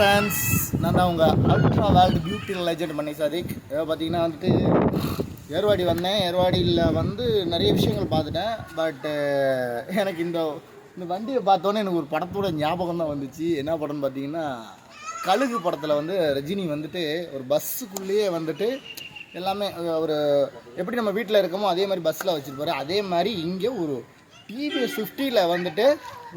Friends, நான் தான் உங்கள் அல்ட்ரா வேர்ல்டு பியூட்டி லெஜெண்ட் மணி சாதிக். பார்த்தீங்கன்னா வந்துட்டு ஏர்வாடி வந்தேன். ஏர்வாடியில் வந்து நிறைய விஷயங்கள் பார்த்துட்டேன். பட்டு எனக்கு இந்த வண்டியை பார்த்தோன்னே எனக்கு ஒரு படத்தோட ஞாபகம் தான் வந்துச்சு. என்ன படம்னு பார்த்தீங்கன்னா கழுகு படத்தில் வந்து ரஜினி வந்துட்டு ஒரு பஸ்ஸுக்குள்ளேயே வந்துட்டு எல்லாமே ஒரு எப்படி நம்ம வீட்டில் இருக்கோமோ அதே மாதிரி பஸ்ஸில் வச்சுருப்பாரு. அதே மாதிரி இங்கே ஒரு டிவிஎஸ் 50ல் வந்துட்டு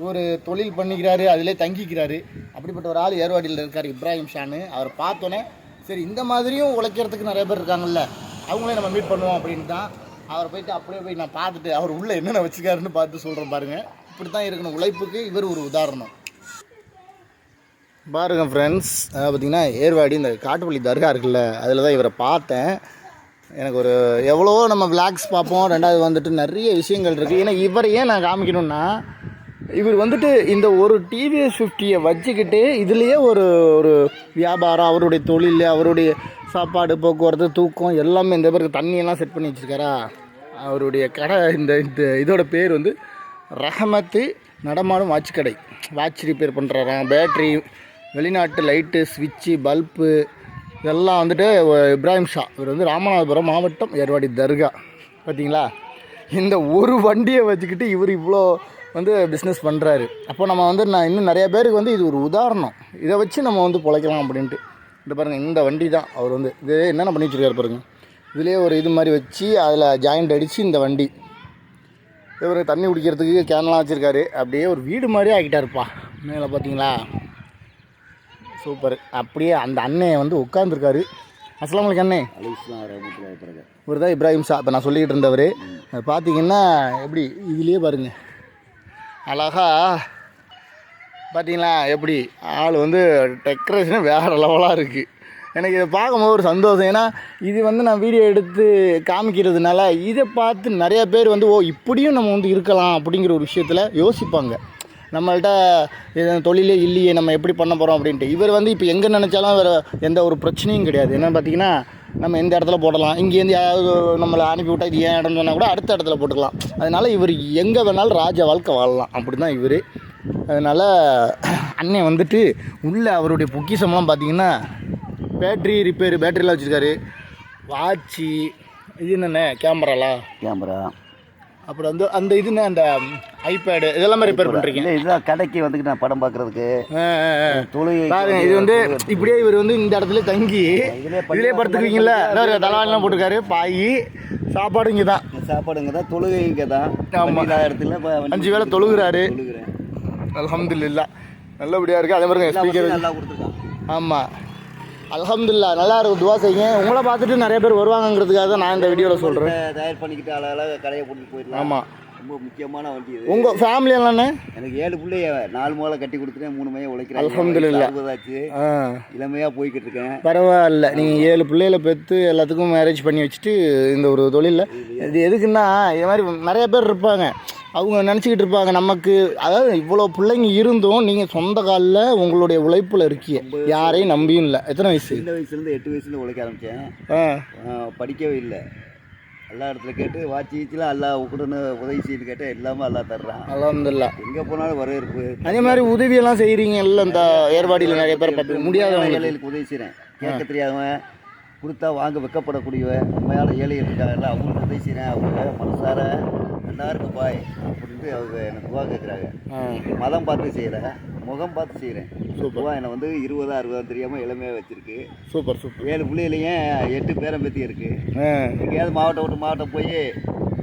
ஒரு தொழில் பண்ணிக்கிறாரு, அதிலே தங்கிக்கிறாரு. அப்படிப்பட்ட ஒரு ஆள் ஏர்வாடியில் இருக்கார், இப்ராஹிம் ஷானு. அவர் பார்த்தோன்னே சரி இந்த மாதிரியும் உழைக்கிறதுக்கு நிறைய பேர் இருக்காங்கல்ல, அவங்களே நம்ம மீட் பண்ணுவோம் அப்படின்னு தான் அவரை போயிட்டு அப்படியே போய் நான் பார்த்துட்டு அவர் உள்ளே என்னென்ன வச்சுக்காருன்னு பார்த்து சொல்கிறேன். பாருங்கள், இப்படி தான் இருக்கணும் உழைப்புக்கு. இவர் ஒரு உதாரணம். பாருங்கள் ஃப்ரெண்ட்ஸ், பார்த்திங்கன்னா ஏர்வாடி இந்த காட்டுப்பள்ளி தர்கா இருக்குல்ல, அதில் தான் இவரை பார்த்தேன். எனக்கு ஒரு எவ்வளவோ நம்ம விளாக்ஸ் பார்ப்போம். ரெண்டாவது வந்துட்டு நிறைய விஷயங்கள் இருக்குது. ஏன்னா இவரை ஏன் நான் காமிக்கணும்னா, இவர் வந்துட்டு இந்த ஒரு டிவிஎஸ் 50யை வச்சுக்கிட்டு இதுலேயே ஒரு ஒரு வியாபாரம், அவருடைய தொழில், அவருடைய சாப்பாடு, போக்குவரத்து, தூக்கம் எல்லாமே இந்த பேருக்கு தண்ணியெல்லாம் செட் பண்ணி வச்சுருக்காரா. அவருடைய கடை இந்த இதோட பேர் வந்து ரஹமத்து நடமாடும் வாட்ச் கடை. வாட்ச் ரிப்பேர் பண்ணுறாராம், பேட்ரி, வெளிநாட்டு லைட்டு, ஸ்விட்சு, பல்பு இதெல்லாம் வந்துட்டு இப்ராஹிம் ஷா. இவர் வந்து ராமநாதபுரம் மாவட்டம் ஏர்வாடி தர்கா. பார்த்தீங்களா, இந்த ஒரு வண்டியை வச்சுக்கிட்டு இவர் இவ்வளோ வந்து பிஸ்னஸ் பண்ணுறாரு. அப்போ நம்ம வந்து நான் இன்னும் நிறைய பேருக்கு வந்து இது ஒரு உதாரணம். இதை வச்சு நம்ம வந்து பிழைக்கலாம் அப்படின்ட்டு. இந்த பாருங்கள், இந்த வண்டி தான் அவர் வந்து இது என்னென்ன பண்ணி வச்சுருக்காரு பாருங்கள். இதுலேயே ஒரு இது மாதிரி வச்சு அதில் ஜாயிண்ட் அடித்து இந்த வண்டி இவர் தண்ணி குடிக்கிறதுக்கு கேன்லாம் வச்சுருக்காரு. அப்படியே ஒரு வீடு மாதிரியே ஆக்கிட்டாருப்பா மேலே. பார்த்தீங்களா, சூப்பர். அப்படியே அந்த அண்ணே வந்து உட்காந்துருக்காரு. அஸ்ஸலாமு அலைக்கும் அண்ணே. இவர் தான் இப்ராஹிம் ஷா இப்போ நான் சொல்லிக்கிட்டு இருந்தவர். பார்த்தீங்கன்னா எப்படி இதுலேயே பாருங்கள் அழகா பார்த்தீங்களா, எப்படி ஆள் வந்து டெக்கரேஷன் வேறு லெவலாக இருக்குது. எனக்கு இதை பார்க்கும்போது ஒரு சந்தோஷம். ஏன்னா இது வந்து நான் வீடியோ எடுத்து காமிக்கிறதுனால இதை பார்த்து நிறைய பேர் வந்து ஓ இப்படியும் நம்ம வந்து இருக்கலாம் அப்படிங்கிற ஒரு விஷயத்தில் யோசிப்பாங்க. நம்மள்கிட்ட தொழிலே இல்லையே, நம்ம எப்படி பண்ண போகிறோம் அப்படின்ட்டு. இவர் வந்து இப்போ எங்கே நினச்சாலும் வேறு எந்த ஒரு பிரச்சனையும் கிடையாது. என்னென்னு பார்த்தீங்கன்னா, நம்ம எந்த இடத்துல போடலாம். இங்கேருந்து யாராவது நம்மளை அனுப்பி விட்டால் இது ஏன் இடம் சொன்னால் கூட அடுத்த இடத்துல போட்டுக்கலாம். அதனால் இவர் எங்கே வேணாலும் ராஜ வாழ்க்கை வாழலாம். அப்படி தான் இவர். அதனால் அண்ணன் வந்துட்டு உள்ளே அவருடைய பொக்கிஷம்லாம் பார்த்திங்கன்னா பேட்ரி ரிப்பேரு, பேட்டரியெலாம் வச்சுருக்காரு. வாட்சி, இது என்னென்ன கேமரா, அப்புறம் வந்து அந்த இதுன்னு அந்த ஐபேடு இதெல்லாமே ரிப்பேர் பண்ணுறீங்க. இதுதான் கடைக்கு வந்துட்டு நான் படம் பார்க்குறதுக்கு பாருங்க. இது வந்து இப்படியே இவர் வந்து இந்த இடத்துல தங்கி இதிலே படுத்துக்குவீங்களா. தலைவாணிலாம் போட்டிருக்காரு, பாய், சாப்பாடு இங்கே தான். தொழுகை இங்கே தான். ஆமாம், இடத்துல 5 வேளை தொழுகிறாரு. அல்ஹம்துலில்லாஹ், நல்லபடியாக இருக்குது. அதே மாதிரி ஸ்பீக்கர் நல்லா கொடுத்துருக்கான். ஆமாம், அல்ஹம்துலில்லாஹ், நல்லா இருக்கும். துவா செய்யுங்க. உங்களை பார்த்துட்டு நிறைய பேர் வருவாங்கங்கிறதுக்காக தான் நான் இந்த வீடியோவில் சொல்கிறேன். தயார் பண்ணிக்கிட்டு அழகாக கடையை போட்டு போயிடலாம். ஆமாம், ரொம்ப முக்கியமான வண்டி இது. உங்கள் ஃபேமிலி எல்லாம்ண்ணே? எனக்கு 7 பிள்ளைய 4 மூலை கட்டி கொடுத்துட்டேன். 3 மையம் உழைக்கிறேன். அல்ஹம்துலில்லாஹ், இளமையாக போய்கிட்டு இருக்கேன். பரவாயில்ல. நீங்கள் 7 பிள்ளைகளை பெற்று எல்லாத்துக்கும் மேரேஜ் பண்ணி வச்சுட்டு இந்த ஒரு தொழிலில் இது எதுக்குன்னா, இது மாதிரி நிறைய பேர் இருப்பாங்க. அவங்க நினச்சிக்கிட்டு இருப்பாங்க நமக்கு, அதாவது இவ்வளோ பிள்ளைங்க இருந்தும் நீங்கள் சொந்த காலில் உங்களுடைய உழைப்பில் இருக்கிய, யாரையும் நம்பியும் இல்லை. எத்தனை வயசு? சின்ன வயசுலேருந்து 8 வயசுலேருந்து உழைக்க ஆரம்பித்தேன். படிக்கவே இல்லை. எல்லா இடத்துல கேட்டு வாட்சிலாம் எல்லாம் உடனே உதவி செய்யு கேட்டால் எல்லாமே எல்லாம் தர்றான். அல்ஹம்துலில்லாஹ், எங்கே போனாலும் வரவேற்பு. அதே மாதிரி உதவியெல்லாம் செய்கிறீங்க இல்லை? இந்த ஏர்வாடியில் நிறைய பேர் பார்த்து முடியாதவங்க ஏழைகளுக்கு உதவி செய்கிறேன். கேட்க தெரியாதவன், கொடுத்தா வாங்க வெக்கப்படக்கூடியவன், உண்மையான ஏழைகள் இருக்காங்கல்ல, அவங்களுக்கு உதவி செய்கிறேன். அவங்க மனசார எல்லாருக்கும் பாய் அப்படின்ட்டு அவங்க எனக்கு துவா கேட்குறாங்க. மதம் பார்த்து செய்கிறேன், முகம் பார்த்து செய்கிறேன். துவா என்னை வந்து 20 60 தெரியாமல் இளமையாக வச்சுருக்கு. சூப்பர். 7 பிள்ளைகளையும் 8 பேரம்பேத்தி இருக்குது. எங்கேயாவது மாவட்டம் விட்டு மாவட்டம் போய்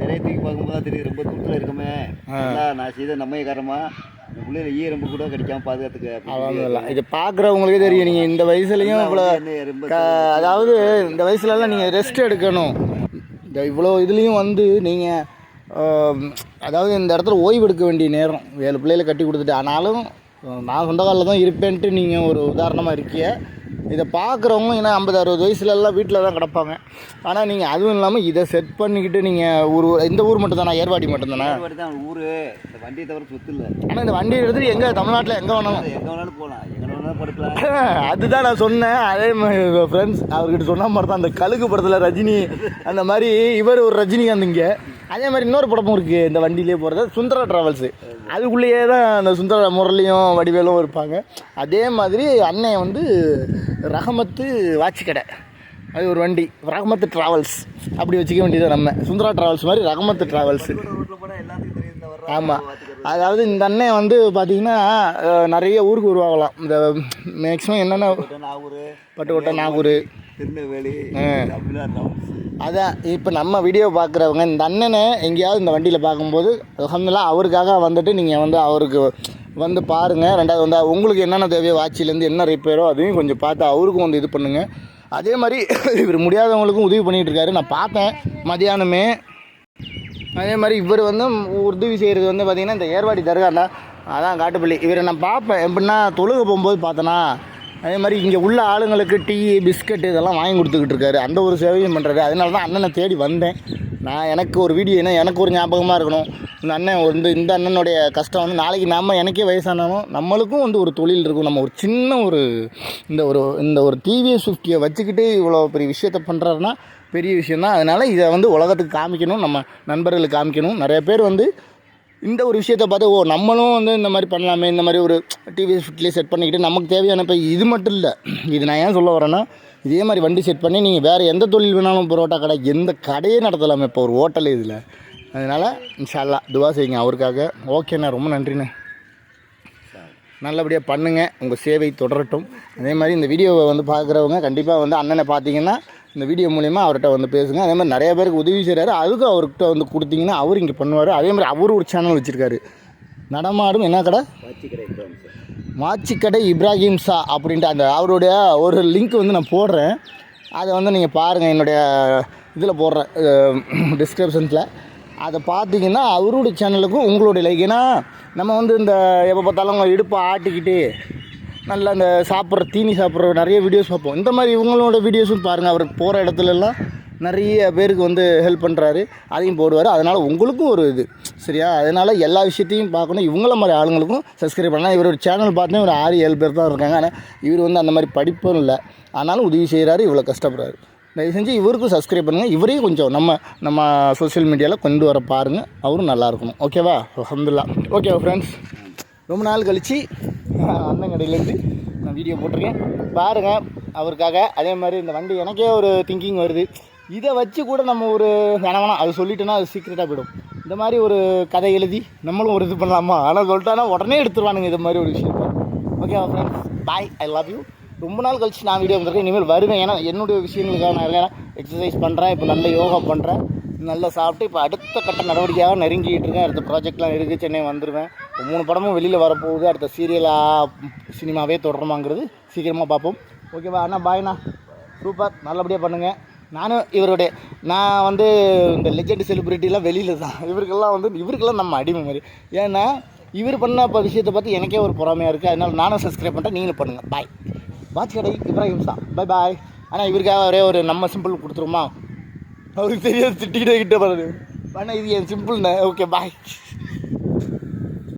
நிறைய தூக்கி பார்க்கும்போது தான் தெரியுது ரொம்ப தூரத்தில் இருக்குமே. நான் செய்த நம்மையக்காரமாக இந்த பிள்ளைகளை ஈரம்பு கூட கிடைக்காம பாதுகாத்துக்க. இதை பார்க்குறவங்களுக்கே தெரியும். நீங்கள் இந்த வயசுலையும் இவ்வளோ, அதாவது இந்த வயசுலலாம் நீங்கள் ரெஸ்ட் எடுக்கணும். இந்த இவ்வளோ இதுலேயும் வந்து நீங்கள் அதாவது இந்த இடத்துல ஓய்வு எடுக்க வேண்டிய நேரம். 7 பிள்ளைகளை கட்டி கொடுத்துட்டு ஆனாலும் நான் சொந்த காலில் தான் இருப்பேன்ட்டு நீங்கள் ஒரு உதாரணமாக இருக்கிய. இதை பார்க்குறவங்க ஏன்னா 50 60 வயசுலலாம் வீட்டில் தான் கிடப்பாங்க. ஆனால் நீங்கள் அதுவும் இல்லாமல் இதை செட் பண்ணிக்கிட்டு நீங்கள் இந்த ஊர் மட்டும் தானே? ஏர்வாடி மட்டும் தானே? தான் ஊர். இந்த வண்டியை தவிர சொத்து இல்லை. ஆனால் இந்த வண்டியை எடுத்துகிட்டு எங்கே தமிழ்நாட்டில் எங்கே வேணாலும் போகலாம், எங்கே வேணாலும் படுக்கலாம். அதுதான் நான் சொன்னேன். அதே மாதிரி ஃப்ரெண்ட்ஸ் அவர்கிட்ட சொன்ன மாதிரி தான் அந்த கழுகு படத்தில் ரஜினி அந்த மாதிரி இவர் ஒரு ரஜினிகாந்த். இங்கே அதே மாதிரி இன்னொரு படமும் இருக்குது இந்த வண்டியிலே போகிறது, சுந்தரா ட்ராவல்ஸு. அதுக்குள்ளேயே தான் அந்த சுந்தர முரளியும் வடிவேலும் இருப்பாங்க. அதே மாதிரி அண்ணன் வந்து ரஹமத்து வாட்சி கடை, அது ஒரு வண்டி, ரஹமத்து ட்ராவல்ஸ் அப்படி வச்சுக்க வேண்டியது. நம்ம சுந்தரா ட்ராவல்ஸ் மாதிரி ரஹமத்து ட்ராவல்ஸு. ஆமாம், அதாவது இந்த அண்ணன் வந்து பார்த்திங்கன்னா நிறைய ஊருக்கு உருவாகலாம். இந்த மேக்ஸிமம் என்னென்ன பட்டுக்கோட்டை, நாகூர், திருநெல்வேலி, அதான் இப்போ நம்ம வீடியோ பார்க்குறவங்க இந்த அண்ணனை எங்கேயாவது இந்த வண்டியில் பார்க்கும்போது அல்ஹம்துலில்லாஹ் அவருக்காக வந்துட்டு நீங்கள் வந்து அவருக்கு வந்து பாருங்கள். ரெண்டாவது வந்து உங்களுக்கு என்னென்ன தேவையோ வாட்சிலேருந்து என்ன ரிப்பேரோ அதையும் கொஞ்சம் பார்த்து அவருக்கும் வந்து இது பண்ணுங்கள். அதே மாதிரி இவர் முடியாதவங்களுக்கும் உதவி பண்ணிகிட்டு இருக்காரு. நான் பார்த்தேன் மதியானமே. அதே மாதிரி இவர் வந்து உதவி செய்கிறது வந்து பார்த்திங்கன்னா இந்த ஏர்வாடி தர்காண்டா, அதான் காட்டுப்பள்ளி. இவரை நான் பார்ப்பேன் எப்படின்னா தொழுக போகும்போது பார்த்தேன்னா. அதே மாதிரி இங்கே உள்ள ஆளுங்களுக்கு டீ, பிஸ்கட் இதெல்லாம் வாங்கி கொடுத்துக்கிட்டு இருக்காரு. அந்த ஒரு சேவையும் பண்ணுறாரு. அதனால தான் அண்ணனை தேடி வந்தேன். நான் எனக்கு ஒரு வீடியோ என்ன எனக்கு ஒரு ஞாபகமாக இருக்கணும். இந்த அண்ணன் வந்து இந்த அண்ணனுடைய கஷ்டம் வந்து நாளைக்கு நாம் எனக்கே வயசானாலும் நம்மளுக்கும் வந்து ஒரு தொழில் இருக்கும். நம்ம ஒரு சின்ன இந்த ஒரு டிவிஎஸ் 50 வச்சுக்கிட்டு இவ்வளோ பெரிய விஷயத்த பண்ணுறாருன்னா பெரிய விஷயந்தான். அதனால் இதை வந்து உலகத்துக்கு காமிக்கணும், நம்ம நண்பர்களுக்கு காமிக்கணும். நிறைய பேர் வந்து இந்த ஒரு விஷயத்தை பார்த்து நம்மளும் வந்து இந்த மாதிரி பண்ணலாமே, இந்த மாதிரி ஒரு டிவிஎஸ் 50 செட் பண்ணிக்கிட்டு நமக்கு தேவையான. இப்போ இது மட்டும் இல்லை, இது நான் ஏன் சொல்ல வரேன்னா இதே மாதிரி வண்டி செட் பண்ணி நீங்கள் வேறு எந்த தொழில் வேணாலும், பரோட்டா கடை, எந்த கடையே நடத்தலாமே. இப்போ ஒரு ஹோட்டல் இதில். அதனால் இன்ஷா அல்லாஹ் துவா செய்யுங்க அவருக்காக. ஓகேண்ணா, ரொம்ப நன்றிண்ணே. நல்லபடியாக பண்ணுங்கள், உங்கள் சேவை தொடரட்டும். அதே மாதிரி இந்த வீடியோவை வந்து பார்க்குறவங்க கண்டிப்பாக வந்து அண்ணனை பார்த்தீங்கன்னா இந்த வீடியோ மூலிமா அவர்கிட்ட வந்து பேசுங்க. அதே மாதிரி நிறைய பேருக்கு உதவி செய்கிறாரு, அதுக்கும் அவர்கிட்ட வந்து கொடுத்தீங்கன்னா அவர் இங்கே பண்ணுவார். அதே மாதிரி அவர் ஒரு சேனல் வச்சுருக்காரு, நடமாடும் என்ன கடை, மாச்சிக்கடை இப்ராஹிம் ஷா அப்படின்ட்டு. அந்த அவருடைய ஒரு லிங்க் வந்து நான் போடுறேன், அதை வந்து நீங்கள் பாருங்கள். என்னுடைய இதில் போடுறேன் டிஸ்கிரிப்ஷன்ஸில். அதை பார்த்தீங்கன்னா அவருடைய சேனலுக்கும் உங்களுடைய லைக். ஏன்னா நம்ம வந்து இந்த எப்போ பார்த்தாலும் அவங்க இடுப்பை ஆட்டிக்கிட்டு நல்லா இந்த சாப்பிட்ற தீனி சாப்பிட்ற நிறைய வீடியோஸ் பார்ப்போம். இந்த மாதிரி இவங்களோட வீடியோஸும் பாருங்கள். அவர் போகிற இடத்துலலாம் நிறைய பேருக்கு வந்து ஹெல்ப் பண்ணுறாரு, அதையும் போடுவார். அதனால் உங்களுக்கும் ஒரு இது சரியா. அதனால் எல்லா விஷயத்தையும் பார்க்கணும். இவங்கள மாதிரி ஆளுங்களுக்கும் சப்ஸ்கிரைப் பண்ணலாம். இவர் ஒரு சேனல் பார்த்தீங்கன்னா ஒரு 6-7 பேர் தான் இருக்காங்க. ஆனால் இவர் வந்து அந்த மாதிரி படிப்பும் இல்லை, ஆனாலும் உதவி செய்கிறாரு, இவ்வளோ கஷ்டப்படுறாரு. தயவு செஞ்சு இவருக்கும் சப்ஸ்கிரைப் பண்ணுங்கள். இவரையும் கொஞ்சம் நம்ம சோஷியல் மீடியாவில் கொண்டு வர பாருங்கள், அவரும் நல்லா இருக்கணும். ஓகேவா? அல்ஹம்துலில்லாஹ். ஓகே ஃப்ரெண்ட்ஸ், ரொம்ப நாள் கழித்து அண்ணன் கடையிலேருந்து நான் வீடியோ போட்டிருக்கேன், பாருங்கள் அவருக்காக. அதே மாதிரி இந்த வண்டி எனக்கே ஒரு திங்கிங் வருது, இதை வச்சு கூட நம்ம ஒரு வேணாம் அது சொல்லிட்டோன்னா அது சீக்கிரட்டாக போயிடும். இந்த மாதிரி ஒரு கதை எழுதி நம்மளும் ஒரு இது பண்ணலாமா? ஆனால் சொல்லிட்டானா உடனே எடுத்துருவானுங்க இது மாதிரி ஒரு விஷயத்தை. Okay friends, bye, I love you. ரொம்ப நாள் கழிச்சு நான் வீடியோ வந்துருக்கேன், இனிமேல் வருவேன். ஏன்னா என்னுடைய விஷயங்களுக்காக நான் இருக்கேன், எக்ஸசைஸ் பண்ணுறேன், இப்போ நல்ல யோகா பண்ணுறேன், நல்லா சாப்பிட்டு இப்போ அடுத்த கட்ட நடவடிக்கையாக நெருங்கிட்டு இருக்கேன். அடுத்த ப்ராஜெக்ட்லாம் இருக்குது, சென்னை வந்துடுவேன். இப்போ 3 படமும் வெளியில் வரப்போகுது. அடுத்த சீரியலாக சினிமாவே தொடருமாங்கிறது சீக்கிரமாக பார்ப்போம். ஓகேவா அண்ணா? பாய்ண்ணா, சூப்பர், நல்லபடியாக பண்ணுங்கள். நான் வந்து இந்த லெஜெண்ட் செலிப்ரிட்டிலாம் வெளியில் தான். இவருக்கெல்லாம் நம்ம அடிமை மாதிரி. ஏன்னா இவர் பண்ண இப்போ விஷயத்தை பார்த்து எனக்கே ஒரு பொறாமையாக இருக்குது. அதனால் நானும் சப்ஸ்கிரைப் பண்ணிட்டேன், நீங்களும் பண்ணுங்கள். பாய். மாச்சிக்கடை இப்ராஹிம் ஷா, பை பாய். ஆனால் இவருக்காக ஒரே ஒரு நம்ம சிம்பிள் கொடுத்துருமா? அவருக்கு தெரியாது, திட்டிக்கிட்டே வருது. ஆனால் இது என் சிம்பிள்ண்ணே. ஓகே, பாய்.